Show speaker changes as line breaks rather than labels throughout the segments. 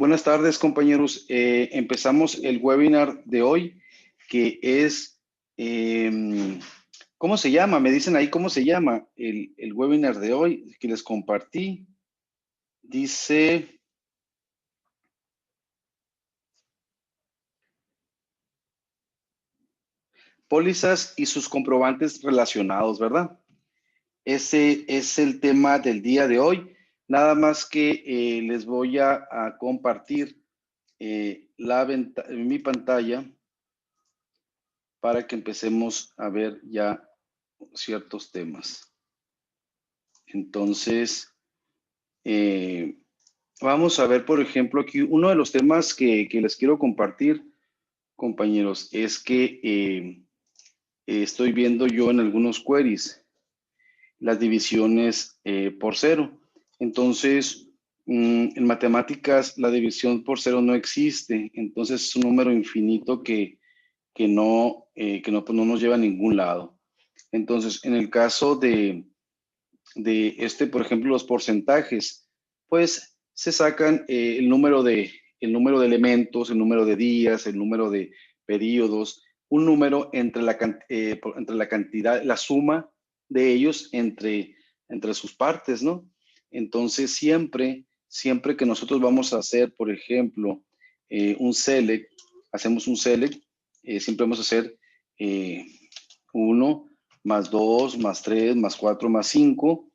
Buenas tardes, compañeros. Empezamos el webinar de hoy, que es, ¿cómo se llama? Me dicen ahí cómo se llama el webinar de hoy que les compartí. Dice, pólizas y sus comprobantes relacionados, ¿verdad? Ese es el tema del día de hoy. Nada más que les voy a compartir mi pantalla para que empecemos a ver ya ciertos temas. Entonces, vamos a ver, por ejemplo, aquí uno de los temas que les quiero compartir, compañeros, es que estoy viendo yo en algunos queries las divisiones por cero. Entonces, en matemáticas la división por cero no existe. Entonces, es un número infinito que no nos lleva a ningún lado. Entonces, en el caso de por ejemplo, los porcentajes, pues se sacan el número de elementos, el número de días, el número de periodos, un número entre la cantidad, la suma de ellos entre sus partes, ¿no? Entonces, siempre que nosotros vamos a hacer, por ejemplo, un select, hacemos un select, siempre vamos a hacer 1 más 2 más 3 más 4 más 5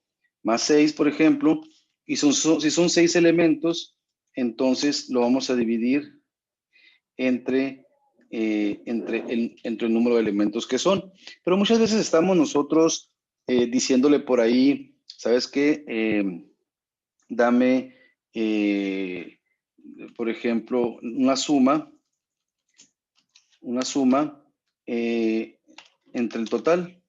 más 6, por ejemplo, y si son 6 elementos, entonces lo vamos a dividir entre el número de elementos que son. Pero muchas veces estamos nosotros diciéndole por ahí, ¿sabes qué? Dame, por ejemplo, una suma entre el total.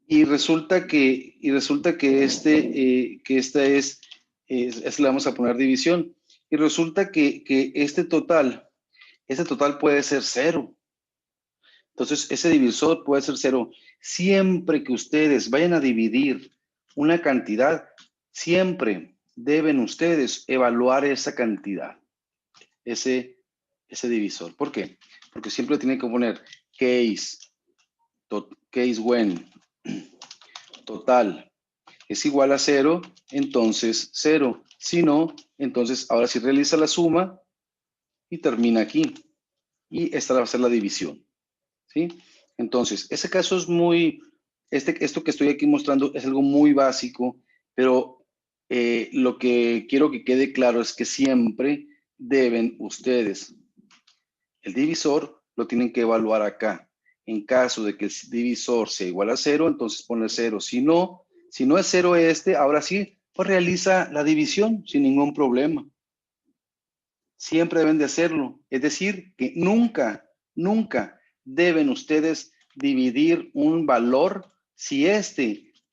Y resulta que esta es, le vamos a poner división. Y resulta que este total puede ser 0. Entonces, ese divisor puede ser 0. Siempre que ustedes vayan a dividir una cantidad, siempre deben ustedes evaluar esa cantidad, ese divisor. ¿Por qué? Porque siempre tienen que poner case when total es igual a 0, entonces 0. Si no, entonces ahora sí realiza la suma y termina aquí. Y esta va a ser la división. ¿Sí? Entonces, ese caso es esto que estoy aquí mostrando es algo muy básico, pero lo que quiero que quede claro es que siempre deben ustedes, el divisor lo tienen que evaluar acá. En caso de que el divisor sea igual a 0, entonces pone 0. Si no es 0 ahora sí, pues realiza la división sin ningún problema. Siempre deben de hacerlo. Es decir, que nunca deben ustedes dividir un valor si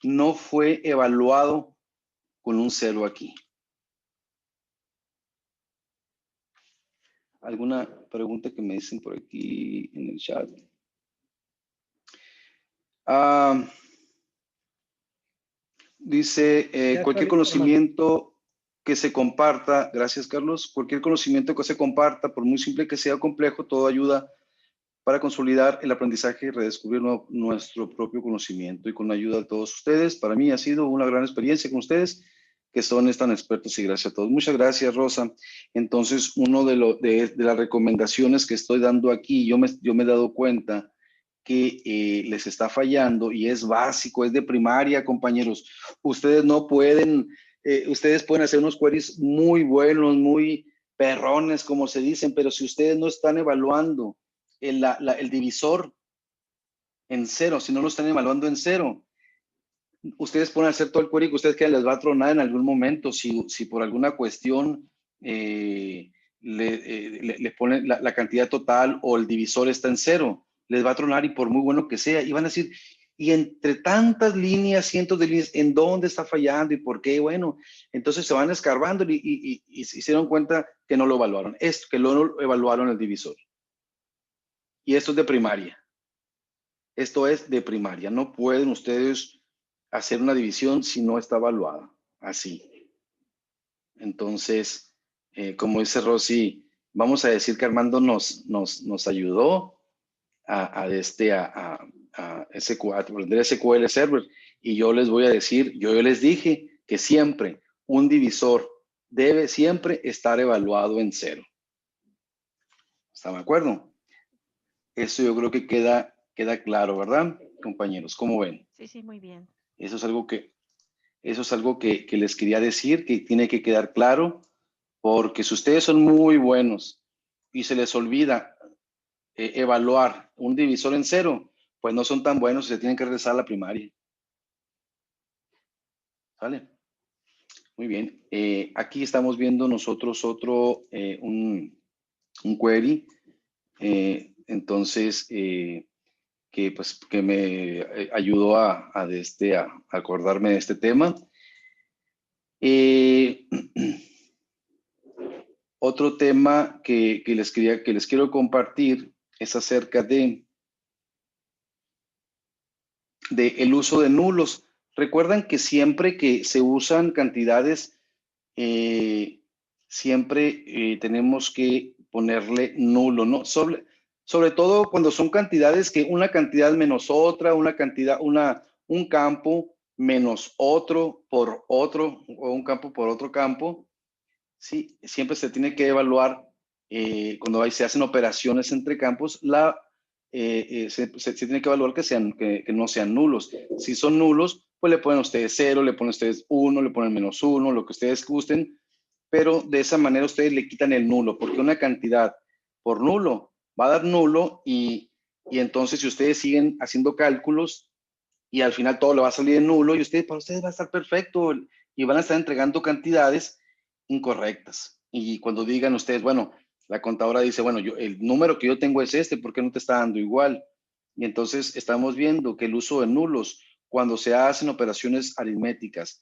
no fue evaluado con un 0 aquí. ¿Alguna pregunta que me dicen por aquí en el chat? Dice, cualquier conocimiento que se comparta, gracias Carlos, cualquier conocimiento que se comparta, por muy simple que sea complejo, todo ayuda para consolidar el aprendizaje y redescubrir nuestro propio conocimiento. Y con la ayuda de todos ustedes, para mí ha sido una gran experiencia con ustedes, que son tan expertos, y gracias a todos. Muchas gracias, Rosa. Entonces, uno de las recomendaciones que estoy dando aquí, yo me he dado cuenta que les está fallando y es básico, es de primaria, compañeros. Ustedes no pueden, ustedes pueden hacer unos queries muy buenos, muy perrones, como se dicen, pero si ustedes no están evaluando el divisor en 0, si no lo están evaluando en 0, ustedes pueden hacer todo el query que ustedes quieran, les va a tronar en algún momento si por alguna cuestión le ponen la cantidad total o el divisor está en 0, les va a tronar y por muy bueno que sea, y van a decir, y entre tantas líneas, cientos de líneas, ¿en dónde está fallando y por qué? Bueno, entonces se van escarbando y se dieron cuenta que no lo evaluaron, que no evaluaron el divisor. Y esto es de primaria. Esto es de primaria. No pueden ustedes hacer una división si no está evaluada. Así. Entonces, como dice Rosy, vamos a decir que Armando nos ayudó a aprender SQL Server. Y yo les voy a decir, yo les dije que siempre un divisor debe siempre estar evaluado en 0. ¿Están de acuerdo? Eso yo creo que queda claro, ¿verdad, compañeros? ¿Cómo ven?
Sí, sí, muy bien.
Eso es algo que les quería decir, que tiene que quedar claro, porque si ustedes son muy buenos y se les olvida evaluar un divisor en 0, pues no son tan buenos y se tienen que regresar a la primaria. ¿Sale? Muy bien. Aquí estamos viendo nosotros un query. Entonces, que me ayudó a acordarme de este tema. Otro tema que les quiero compartir es acerca de el uso de nulos. Recuerdan que siempre que se usan cantidades, siempre tenemos que ponerle nulo, ¿no? Sobre todo cuando son cantidades que una cantidad menos otra, un campo menos otro por otro, o un campo por otro campo, sí, siempre se tiene que evaluar cuando se hacen operaciones entre campos, se tiene que evaluar que no sean nulos. Si son nulos, pues le ponen ustedes 0, le ponen ustedes 1, le ponen -1, lo que ustedes gusten, pero de esa manera ustedes le quitan el nulo, porque una cantidad por nulo va a dar nulo y entonces si ustedes siguen haciendo cálculos y al final todo le va a salir en nulo y para ustedes va a estar perfecto y van a estar entregando cantidades incorrectas. Y cuando digan ustedes, bueno, la contadora dice, bueno, el número que yo tengo es este, ¿por qué no te está dando igual? Y entonces estamos viendo que el uso de nulos, cuando se hacen operaciones aritméticas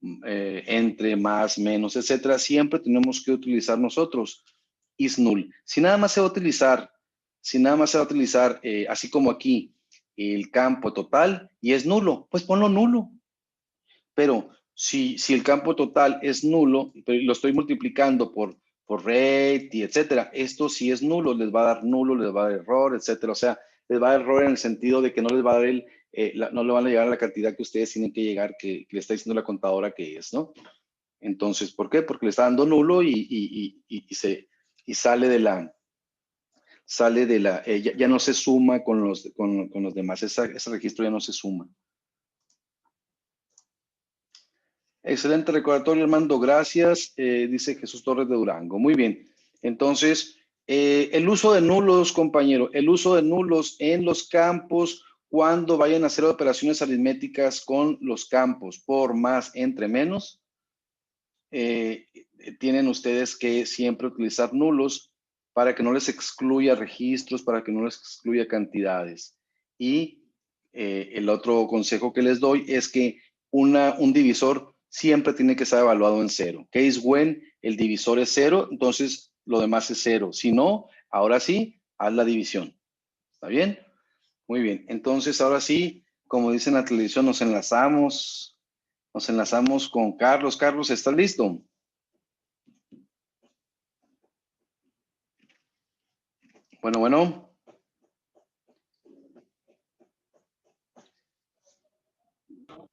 entre, más, menos, etcétera, siempre tenemos que utilizar nosotros is null. Si nada más se va a utilizar, así como aquí, el campo total y es nulo, pues ponlo nulo. Pero si el campo total es nulo, pero lo estoy multiplicando por rate y etcétera, esto sí es nulo, les va a dar nulo, les va a dar error, etcétera. O sea, les va a dar error en el sentido de que no les va a dar no le van a llegar a la cantidad que ustedes tienen que llegar, que le está diciendo la contadora que es, ¿no? Entonces, ¿por qué? Porque le está dando nulo y sale de la, ya no se suma con los demás, ese registro ya no se suma. Excelente recordatorio, Armando, gracias, dice Jesús Torres de Durango. Muy bien, entonces, el uso de nulos, compañero, el uso de nulos en los campos cuando vayan a hacer operaciones aritméticas con los campos por más, entre, menos, tienen ustedes que siempre utilizar nulos para que no les excluya registros, para que no les excluya cantidades. Y el otro consejo que les doy es que un divisor siempre tiene que estar evaluado en 0. Case when el divisor es 0, entonces lo demás es 0. Si no, ahora sí, haz la división. ¿Está bien? Muy bien. Entonces, ahora sí, como dice en la televisión, nos enlazamos con Carlos. Carlos, ¿estás listo? Bueno.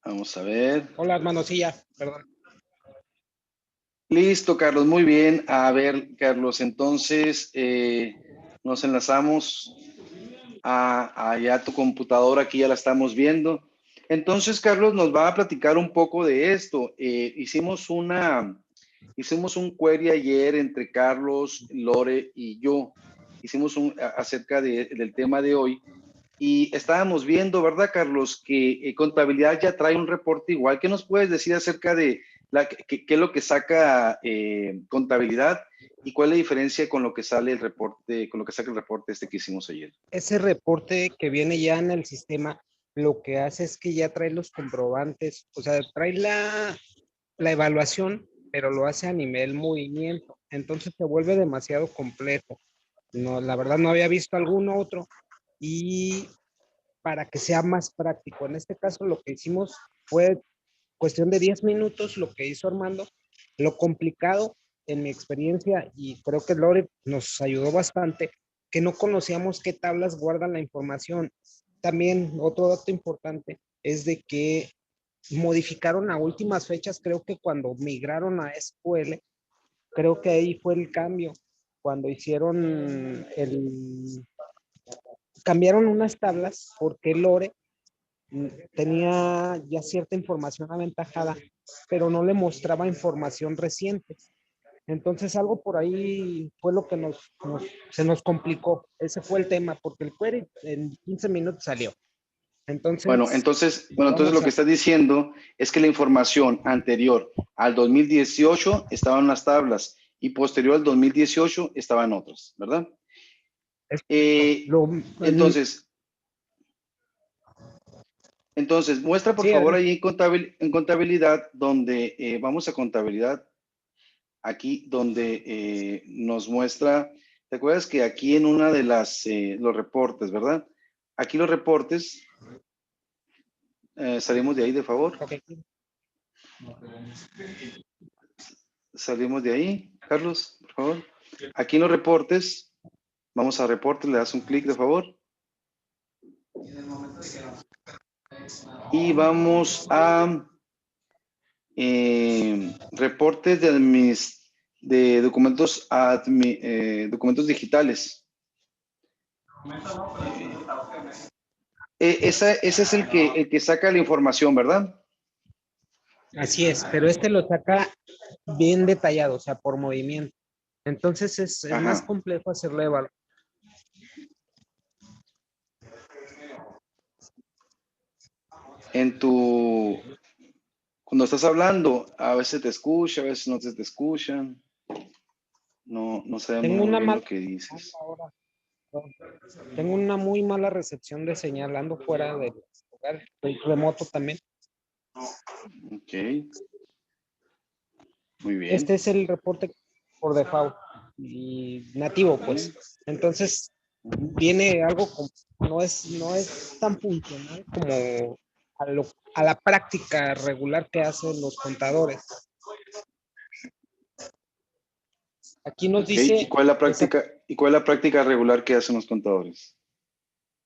Vamos a ver.
Hola, hermano, sí, ya, perdón.
Listo, Carlos, muy bien. A ver, Carlos, entonces nos enlazamos a tu computadora, aquí ya la estamos viendo. Entonces, Carlos nos va a platicar un poco de esto. Hicimos un query ayer entre Carlos, Lore y yo. Hicimos acerca del tema de hoy. Y estábamos viendo, ¿verdad, Carlos? Que contabilidad ya trae un reporte igual. ¿Qué nos puedes decir acerca de qué es lo que saca contabilidad y cuál es la diferencia con lo que sale el reporte, con lo que saca el reporte que hicimos ayer?
Ese reporte que viene ya en el sistema, lo que hace es que ya trae los comprobantes, o sea, trae la evaluación, pero lo hace a nivel movimiento. Entonces se vuelve demasiado completo. No, la verdad no había visto algún otro y para que sea más práctico. En este caso lo que hicimos fue cuestión de 10 minutos lo que hizo Armando. Lo complicado en mi experiencia, y creo que Lore nos ayudó bastante, que no conocíamos qué tablas guardan la información. También otro dato importante es de que modificaron a últimas fechas, creo que cuando migraron a SQL, creo que ahí fue el cambio, cuando hicieron cambiaron unas tablas porque Lore tenía ya cierta información aventajada, pero no le mostraba información reciente. Entonces algo por ahí fue lo que se nos complicó. Ese fue el tema, porque el query en 15 minutos salió. Entonces,
Bueno, entonces lo
vamos
que
a...
estás diciendo es que la información anterior al 2018 estaba en las tablas y posterior al 2018 estaban otras, ¿verdad?
Lo,
Entonces, muestra por
sí,
favor
adelante.
ahí en contabilidad, donde vamos a contabilidad, aquí donde nos muestra, ¿te acuerdas que aquí en una de los reportes, ¿verdad? Aquí los reportes, salimos de ahí, de favor.
Okay.
Salimos de ahí, Carlos, por favor. Aquí en los reportes, vamos a reportes, le das un clic, de favor. Y vamos a reportes de documentos, documentos digitales. Ese es el que saca la información, ¿verdad?
Así es, pero este lo saca bien detallado, o sea, por movimiento. Entonces es más
Ajá.
complejo hacerle evaluación.
Cuando estás hablando, a veces te escucha, a veces no te escuchan. No sabemos
Tengo
muy
una
bien lo
mala,
que dices.
ahora, tengo una muy mala recepción de señal, ando fuera del lugar, estoy remoto también.
Ok, muy
Este
bien.
es el reporte por default y nativo, pues. Entonces, viene algo como, no es tan funcional como a la práctica regular que hacen los contadores. Aquí nos
Ok, ¿y
dice
cuál es la
esa
práctica, regular que hacen los contadores?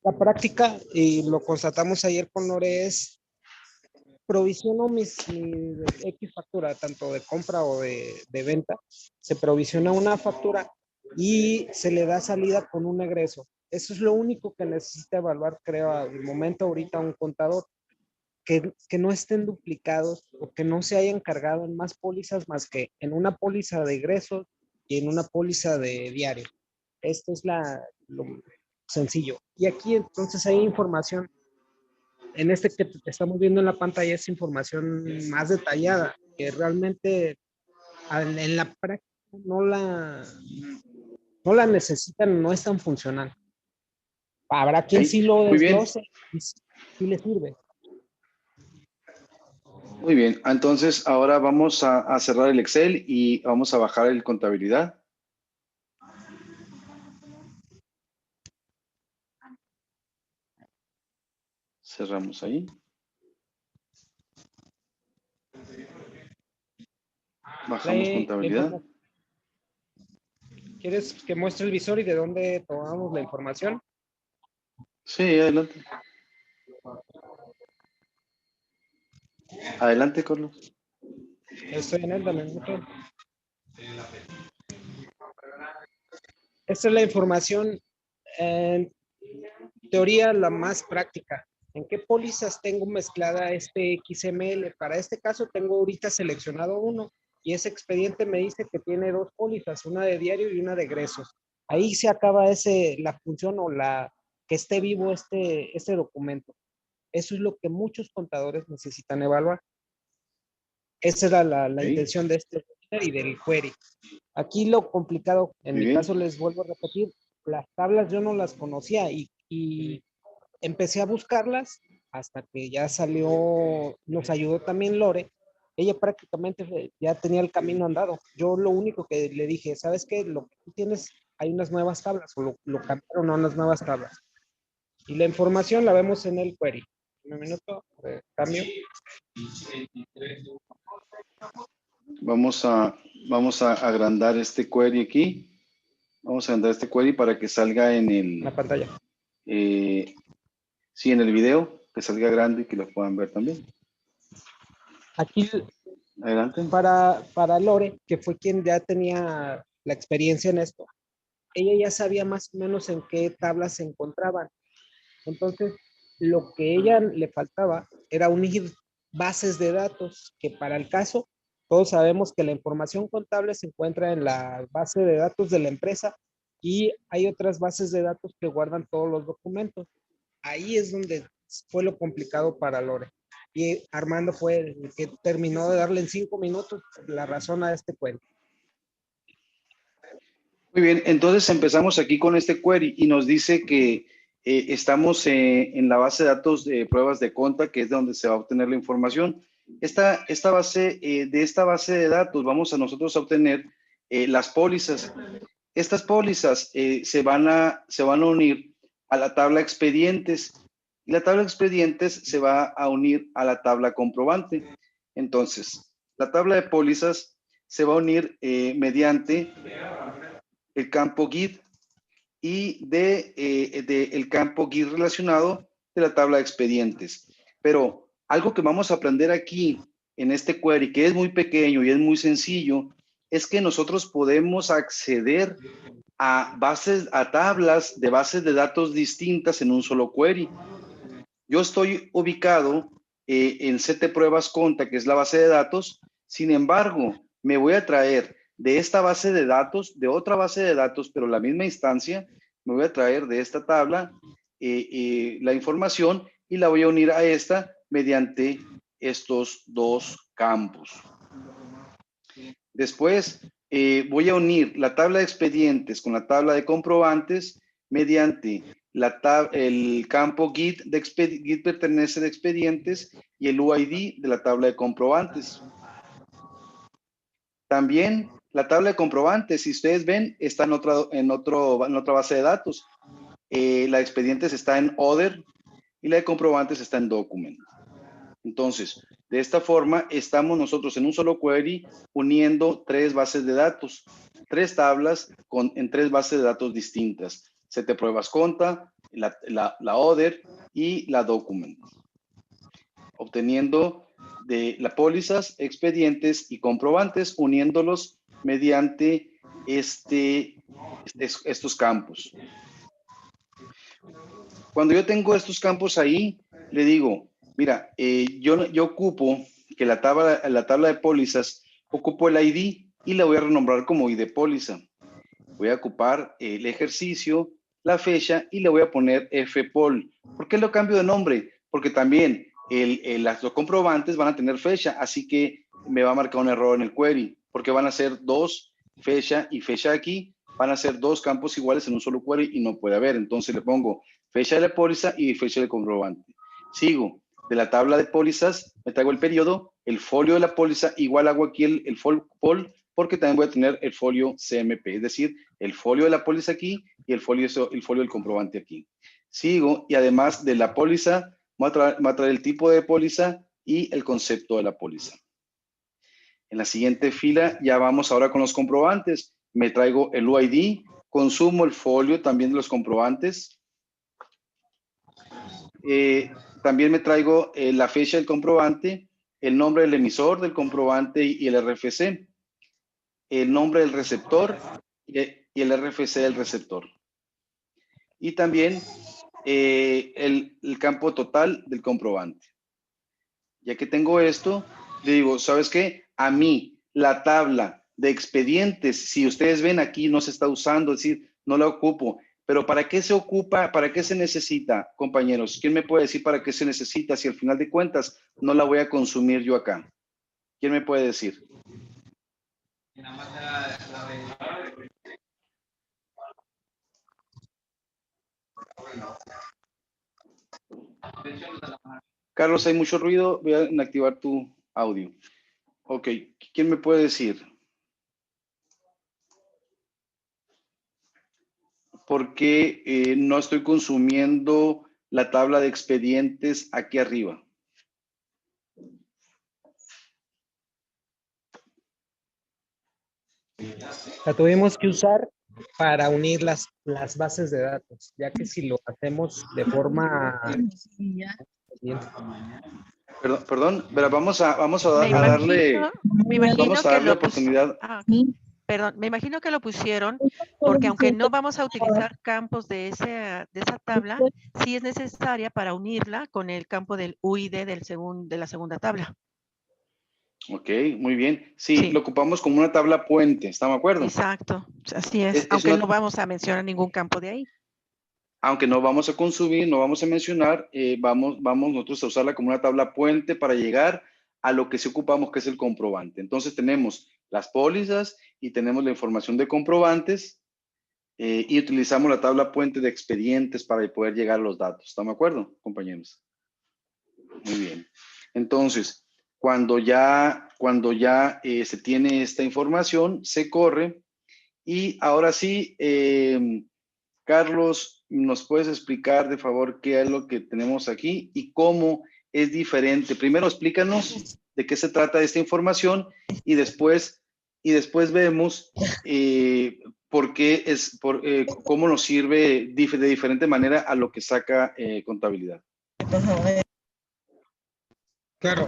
la práctica, y lo constatamos ayer con Lore, es provisiono mi X factura, tanto de compra o de venta, se provisiona una factura y se le da salida con un egreso. Eso es lo único que necesita evaluar, creo, al momento ahorita un contador, que no estén duplicados o que no se hayan cargado en más pólizas más que en una póliza de egresos y en una póliza de diario. Esto es lo sencillo. Y aquí entonces hay información. En este que estamos viendo en la pantalla es información más detallada, que realmente en la práctica no la necesitan, no es tan funcional. Habrá
Ok,
quien sí lo
muy bien,
desglose y sí le sirve.
muy bien. Entonces, ahora vamos a cerrar el Excel y vamos a bajar el contabilidad. Cerramos ahí. Bajamos
La
contabilidad.
información. ¿Quieres que muestre el visor y de dónde tomamos la información?
Sí, adelante. Adelante, Carlos.
Estoy en él, dame un minuto. Esta es la información, en teoría, la más práctica. ¿En qué pólizas tengo mezclada este XML? Para este caso tengo ahorita seleccionado uno y ese expediente me dice que tiene dos pólizas, una de diario y una de egresos. Ahí se acaba la función o que esté vivo este documento. Eso es lo que muchos contadores necesitan evaluar. Esa era la
Ok,
intención de este webinar y del query. Aquí lo complicado, en
muy
mi caso
bien.
les vuelvo a repetir, las tablas yo no las conocía y empecé a buscarlas hasta que ya salió, nos ayudó también Lore. Ella prácticamente ya tenía el camino andado. Yo lo único que le dije, ¿sabes qué? Lo que tú tienes, hay unas nuevas tablas o lo cambiaron a unas nuevas tablas. Y la información la vemos en el query. Un minuto, cambio.
Vamos a agrandar este query aquí. Vamos a agrandar este query para que salga en
la pantalla.
Sí, en el video, que salga grande y que lo puedan ver también.
Aquí,
Adelante.
para Lore, que fue quien ya tenía la experiencia en esto, ella ya sabía más o menos en qué tablas se encontraban. Entonces, lo que ella le faltaba era unir bases de datos, que para el caso, todos sabemos que la información contable se encuentra en la base de datos de la empresa y hay otras bases de datos que guardan todos los documentos. Ahí es donde fue lo complicado para Lore. Y Armando fue el que terminó de darle en 5 minutos la razón a este cuento.
Muy bien, entonces empezamos aquí con este query y nos dice que estamos en la base de datos de pruebas de conta, que es de donde se va a obtener la información. De esta base de datos vamos a nosotros a obtener las pólizas. Estas pólizas se van a unir a la tabla expedientes y la tabla expedientes se va a unir a la tabla comprobante. Entonces, la tabla de pólizas se va a unir mediante el campo GUID y el campo GUID relacionado de la tabla de expedientes. Pero algo que vamos a aprender aquí en este query, que es muy pequeño y es muy sencillo, es que nosotros podemos acceder a tablas de bases de datos distintas en un solo query. Yo estoy ubicado en CT Pruebas Conta, que es la base de datos. Sin embargo, me voy a traer de esta base de datos, de otra base de datos, pero la misma instancia, me voy a traer de esta tabla la información y la voy a unir a esta mediante estos dos campos. Después, voy a unir la tabla de expedientes con la tabla de comprobantes mediante el campo GUID GUID pertenece de expedientes y el UID de la tabla de comprobantes. También la tabla de comprobantes, si ustedes ven, está en otra base de datos. La de expedientes está en Other y la de comprobantes está en Document. Entonces, de esta forma, estamos nosotros en un solo query uniendo tres bases de datos, tres tablas en tres bases de datos distintas. CT Pruebas Conta, la Other y la Document. Obteniendo de las pólizas, expedientes y comprobantes, uniéndolos mediante estos campos. Cuando yo tengo estos campos ahí, le digo, mira, yo ocupo que la tabla de pólizas, ocupo el ID y la voy a renombrar como ID póliza. Voy a ocupar el ejercicio, la fecha y le voy a poner FPOL. ¿Por qué lo cambio de nombre? Porque también los comprobantes van a tener fecha, así que me va a marcar un error en el query, porque van a ser dos, fecha y fecha aquí, van a ser dos campos iguales en un solo query y no puede haber. Entonces le pongo fecha de la póliza y fecha del comprobante. Sigo. De la tabla de pólizas, me traigo el periodo, el folio de la póliza, igual hago aquí el FOL, porque también voy a tener el folio CMP, es decir, el folio de la póliza aquí y el folio del comprobante aquí. Sigo y además de la póliza, me va a traer el tipo de póliza y el concepto de la póliza. En la siguiente fila ya vamos ahora con los comprobantes. Me traigo el UID, consumo el folio también de los comprobantes. También me traigo la fecha del comprobante, el nombre del emisor del comprobante y el RFC, el nombre del receptor y el RFC del receptor. Y también el campo total del comprobante. Ya que tengo esto, le digo, ¿sabes qué? A mí la tabla de expedientes, si ustedes ven aquí, no se está usando, es decir, no la ocupo. Pero ¿para qué se ocupa? ¿Para qué se necesita, compañeros? ¿Quién me puede decir para qué se necesita si al final de cuentas no la voy a consumir yo acá? ¿Quién me puede decir? Carlos, hay mucho ruido. Voy a inactivar tu audio. Ok, ¿quién me puede decir? ¿Por qué no estoy consumiendo la tabla de expedientes aquí arriba?
La tuvimos que usar para unir las bases de datos, ya que si lo hacemos de forma
Perdón, pero vamos
Me
a darle,
imagino, me imagino
vamos a
que
darle
lo pus-
oportunidad.
ah, perdón, me imagino que lo pusieron porque aunque no vamos a utilizar campos de esa tabla, sí es necesaria para unirla con el campo del UID de la segunda tabla.
Ok, muy bien. Sí,
Sí,
lo ocupamos como una tabla puente, ¿estamos de acuerdo?
exacto, así es,
Es
aunque
una,
no vamos a mencionar ningún campo de ahí.
aunque no vamos a consumir, no vamos a mencionar, vamos nosotros a usarla como una tabla puente para llegar a lo que sí ocupamos, que es el comprobante. Entonces tenemos las pólizas y tenemos la información de comprobantes y utilizamos la tabla puente de expedientes para poder llegar a los datos. ¿Estamos de acuerdo, compañeros? Muy bien. Entonces, cuando ya se tiene esta información, se corre y ahora sí, Carlos, ¿nos puedes explicar de favor qué es lo que tenemos aquí y cómo es diferente? Primero explícanos de qué se trata esta información y después vemos por qué cómo nos sirve de diferente manera a lo que saca contabilidad.
Claro,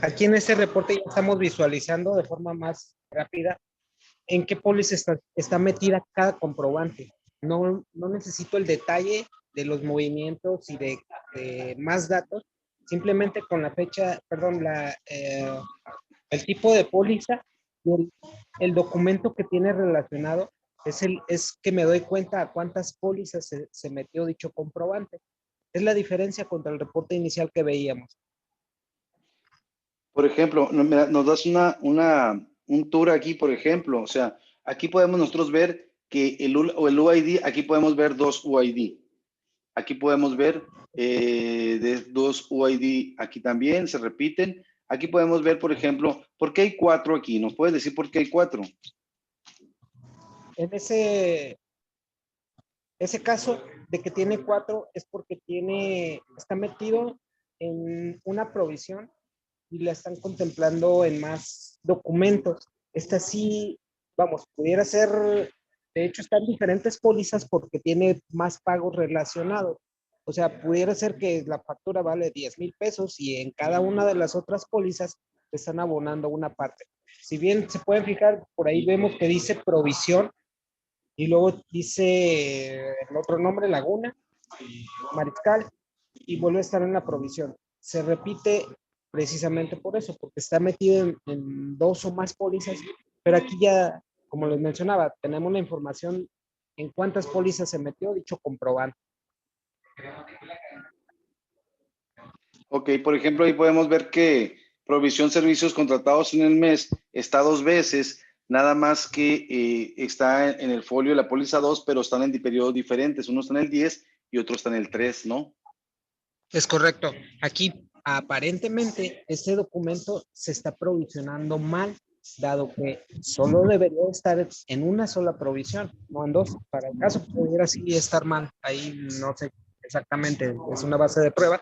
aquí en este reporte ya estamos visualizando de forma más rápida en qué póliza está metida cada comprobante. No necesito el detalle de los movimientos y de más datos, simplemente con la fecha, perdón, el tipo de póliza y el documento que tiene relacionado es que me doy cuenta a cuántas pólizas se metió dicho comprobante. Es la diferencia contra el reporte inicial que veíamos.
Por ejemplo, nos das un tour aquí, por ejemplo. O sea, aquí podemos nosotros ver que el UID, aquí podemos ver dos UID. Aquí podemos ver de dos UID aquí también, se repiten. Aquí podemos ver, por ejemplo, ¿por qué hay 4 aquí? ¿Nos puedes decir por qué hay 4?
En ese caso de que tiene 4 es porque está metido en una provisión y la están contemplando en más documentos. Esta sí, vamos, pudiera ser, de hecho están diferentes pólizas porque tiene más pagos relacionados. O sea, pudiera ser que la factura vale 10,000 pesos y en cada una de las otras pólizas están abonando una parte. Si bien se pueden fijar, por ahí vemos que dice provisión y luego dice el otro nombre, Laguna, Mariscal, y vuelve a estar en la provisión. Se repite precisamente por eso, porque está metido en dos o más pólizas, pero aquí ya, como les mencionaba, tenemos la información en cuántas pólizas se metió dicho comprobante.
Ok, por ejemplo, ahí podemos ver que provisión servicios contratados en el mes está 2 veces, nada más que está en el folio de la póliza 2, pero están en periodos diferentes. Uno está en el 10 y otro está en el 3, ¿no?
Es correcto. Aquí aparentemente este documento se está provisionando mal, dado que solo debería estar en una sola provisión, no en dos. Para el caso que pudiera sí estar mal, ahí no sé exactamente, es una base de prueba,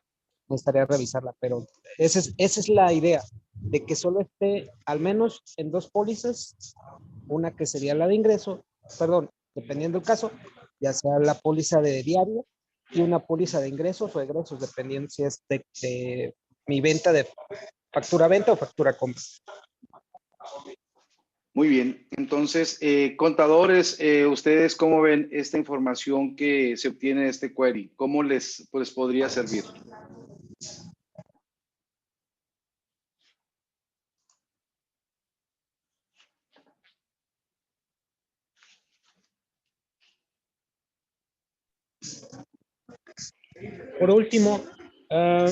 necesitaría revisarla, pero esa es la idea, de que solo esté al menos en dos pólizas, una que sería la de ingreso, perdón, dependiendo del caso, ya sea la póliza de diario y una póliza de ingresos o egresos, dependiendo si es de mi venta de factura-venta o factura-compra.
Muy bien. Entonces, contadores, ¿ustedes cómo ven esta información que se obtiene de este query? ¿Cómo les podría servir?
Por último,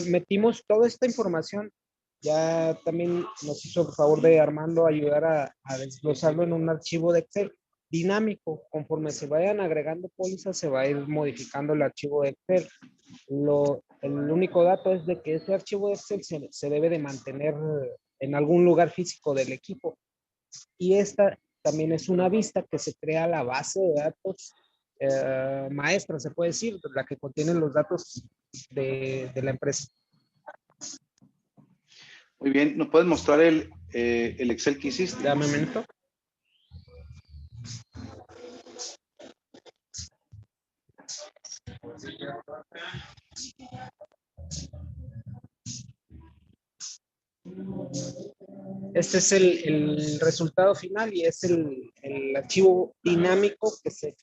metimos toda esta información. Ya también nos hizo el favor de Armando ayudar a desglosarlo en un archivo de Excel dinámico. Conforme se vayan agregando pólizas, se va a ir modificando el archivo de Excel. El único dato es de que ese archivo de Excel se debe de mantener en algún lugar físico del equipo. Y esta también es una vista que se crea la base de datos maestra, se puede decir, la que contiene los datos de la empresa.
Muy bien. ¿Nos puedes mostrar el Excel que hiciste?
Dame un minuto. Este es el resultado final y es el archivo dinámico que se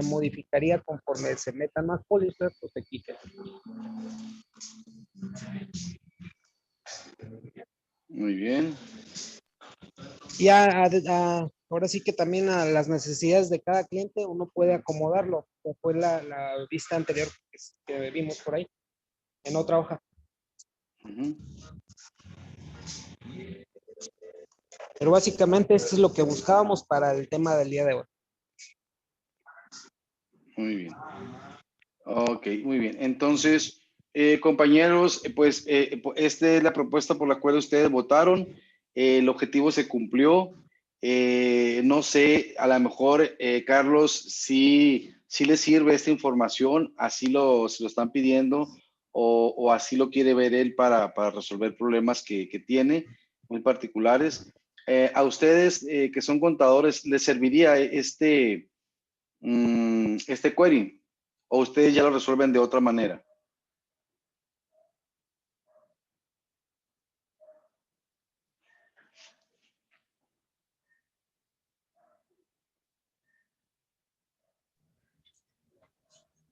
modificaría conforme se metan más pólizas o se quiten.
Muy bien.
Y ahora sí que también a las necesidades de cada cliente uno puede acomodarlo. Que fue la vista anterior que vimos por ahí, en otra hoja.
Ujú.
Pero básicamente esto es lo que buscábamos para el tema del día de hoy.
Muy bien. Ok, muy bien. Entonces, compañeros, pues esta es la propuesta por la cual ustedes votaron. El objetivo se cumplió. No sé, a lo mejor, Carlos, si les sirve esta información, así se lo están pidiendo o así lo quiere ver él para resolver problemas que tiene muy particulares. A ustedes que son contadores, ¿les serviría este query? ¿O ustedes ya lo resuelven de otra manera?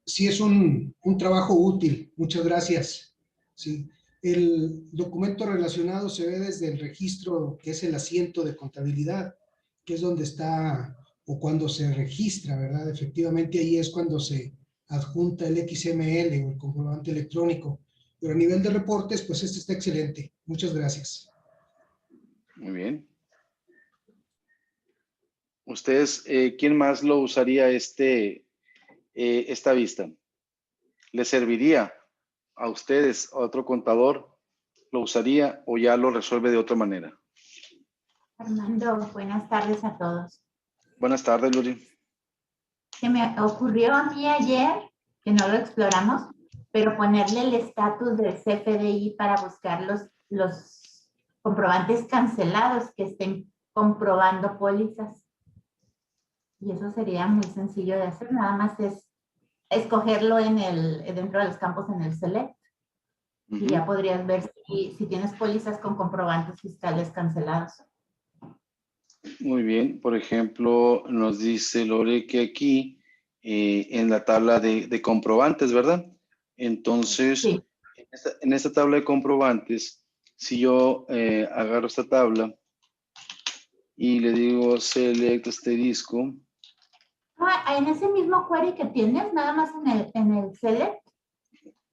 Sí, es un trabajo útil. Muchas gracias. Sí. El documento relacionado se ve desde el registro, que es el asiento de contabilidad, que es donde está o cuando se registra, ¿verdad? Efectivamente, ahí es cuando se adjunta el XML o el comprobante electrónico. Pero a nivel de reportes, pues este está excelente. Muchas gracias.
Muy bien. ¿Ustedes, quién más lo usaría esta vista? ¿Les serviría a ustedes, a otro contador? ¿Lo usaría o ya lo resuelve de otra manera?
Armando, buenas tardes a todos.
Buenas tardes, Luri.
Se me ocurrió a mí ayer, que no lo exploramos, pero ponerle el estatus del CFDI para buscar los comprobantes cancelados que estén comprobando pólizas. Y eso sería muy sencillo de hacer, nada más es escogerlo dentro de los campos en el Select. Y ya podrías ver si tienes pólizas con comprobantes fiscales cancelados.
Muy bien. Por ejemplo, nos dice Lore que aquí en la tabla de comprobantes, ¿verdad? Entonces,
Sí.
en esta tabla de comprobantes, si yo agarro esta tabla y le digo select asterisco.
En ese mismo query que tienes, nada más en el select,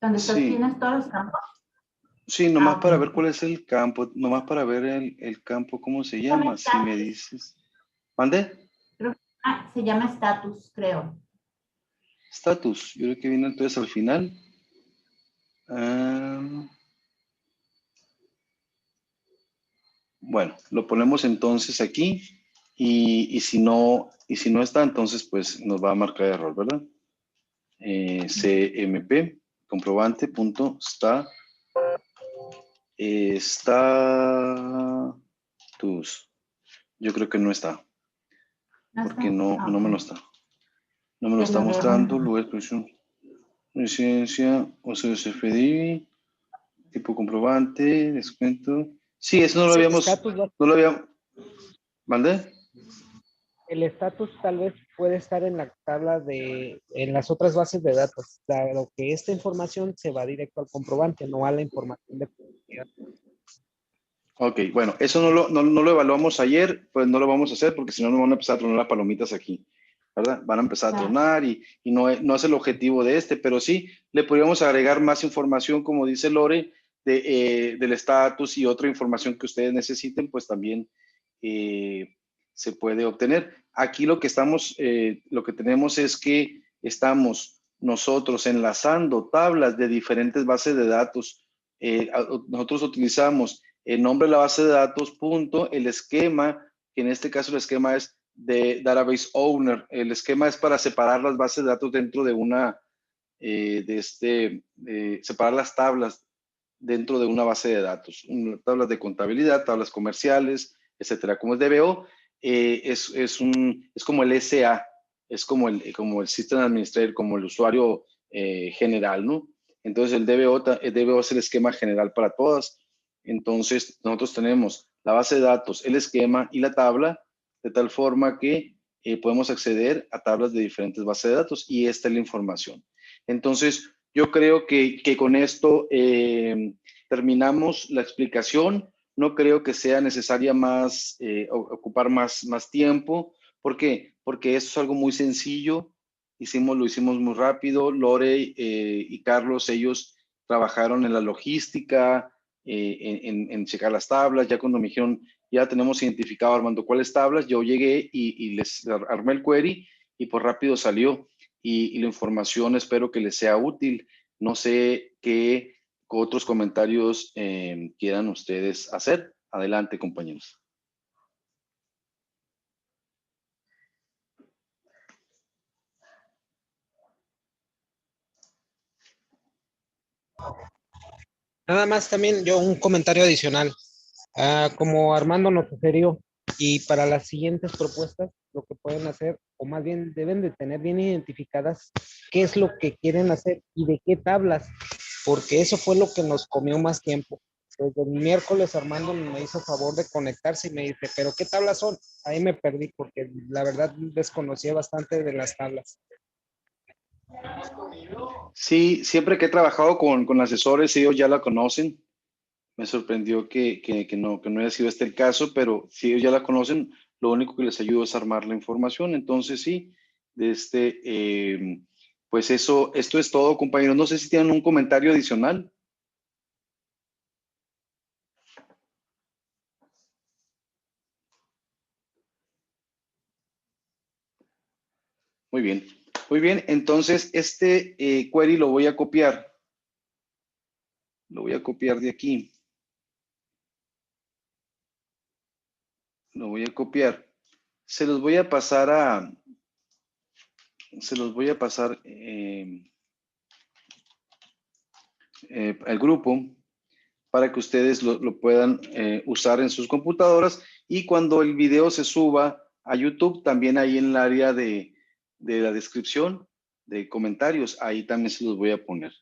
donde tienes todos los campos.
Sí, nomás para ver
Okay.
cuál es el campo, nomás para ver el campo, ¿cómo se llama? Si me dices. ¿Mande?
Se llama status, creo.
Status, yo creo que viene entonces al final. Bueno, lo ponemos entonces aquí y si no está, entonces pues nos va a marcar error, ¿verdad? CMP, comprobante, punto, status. Yo creo que no está, porque no me lo está. No me lo está mostrando, lugar de expresión, licencia, o sea, CFDI, tipo comprobante, descuento. Sí, eso no lo habíamos, ¿Mandé?
El estatus tal vez puede estar en la tabla en las otras bases de datos, dado que esta información se va directo al comprobante, no a la información de publicidad.
Ok, bueno, eso no lo evaluamos ayer, pues no lo vamos a hacer porque si no nos van a empezar a tronar las palomitas aquí, ¿verdad? Van a empezar a tronar y no es el objetivo de pero sí le podríamos agregar más información, como dice Lore, del estatus y otra información que ustedes necesiten, pues también se puede obtener. Aquí lo que tenemos es que estamos nosotros enlazando tablas de diferentes bases de datos. Nosotros utilizamos el nombre de la base de datos, punto, el esquema, que en este caso el esquema es de Database Owner. El esquema es para separar las bases de datos dentro de una, separar las tablas dentro de una base de datos. Tablas de contabilidad, tablas comerciales, etcétera. Como es DBO, es como el SA, es como el System Administrator, como el usuario general, ¿no? Entonces el DBO es el esquema general para todas. Entonces nosotros tenemos la base de datos, el esquema y la tabla, de tal forma que podemos acceder a tablas de diferentes bases de datos y esta es la información. Entonces yo creo que con esto terminamos la explicación. No creo que sea necesaria ocupar más tiempo. ¿Por qué? Porque esto es algo muy sencillo. Lo hicimos muy rápido. Lore y Carlos, ellos trabajaron en la logística, en checar las tablas. Ya cuando me dijeron, ya tenemos identificado, Armando, cuáles tablas, yo llegué y les armé el query y pues rápido salió. Y la información espero que les sea útil. No sé qué otros comentarios quieran ustedes hacer. Adelante, compañeros.
Nada más también yo un comentario adicional. Como Armando nos sugirió, y para las siguientes propuestas, lo que pueden hacer, o más bien deben de tener bien identificadas qué es lo que quieren hacer y de qué tablas, porque eso fue lo que nos comió más tiempo. Desde el miércoles Armando me hizo favor de conectarse y me dice, ¿pero qué tablas son? Ahí me perdí porque la verdad desconocía bastante de las tablas.
Sí, siempre que he trabajado con asesores, ellos ya la conocen. Me sorprendió que no haya sido este el caso, pero si ellos ya la conocen, lo único que les ayuda es armar la información. Entonces, sí, pues esto es todo, compañeros. No sé si tienen un comentario adicional. Muy bien. Muy bien, entonces este query lo voy a copiar. Lo voy a copiar de aquí. Lo voy a copiar. Se los voy a pasar al grupo para que ustedes lo puedan usar en sus computadoras y cuando el video se suba a YouTube, también ahí en el área de la descripción, de comentarios, ahí también se los voy a poner.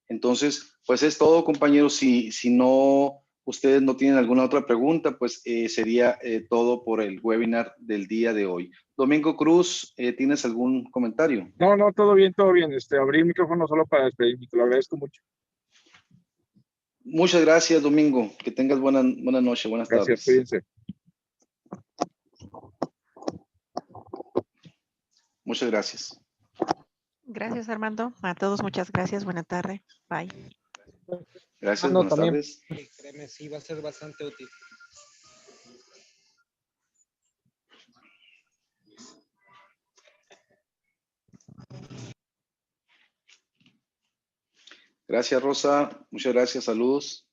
Entonces, pues es todo, compañeros. Si no, ustedes no tienen alguna otra pregunta, pues sería todo por el webinar del día de hoy. Domingo Cruz, ¿tienes algún comentario?
No, todo bien, todo bien. Abrí el micrófono solo para despedirme, te lo agradezco mucho.
Muchas gracias, Domingo. Que tengas buena noche, buenas
Gracias,
tardes.
cuídense.
Muchas gracias.
Gracias, Armando. A todos, muchas gracias. Buena tarde. Bye.
Gracias,
Armando,
buenas
también,
tardes.
créeme, sí, va a ser bastante útil.
Gracias, Rosa. Muchas gracias. Saludos.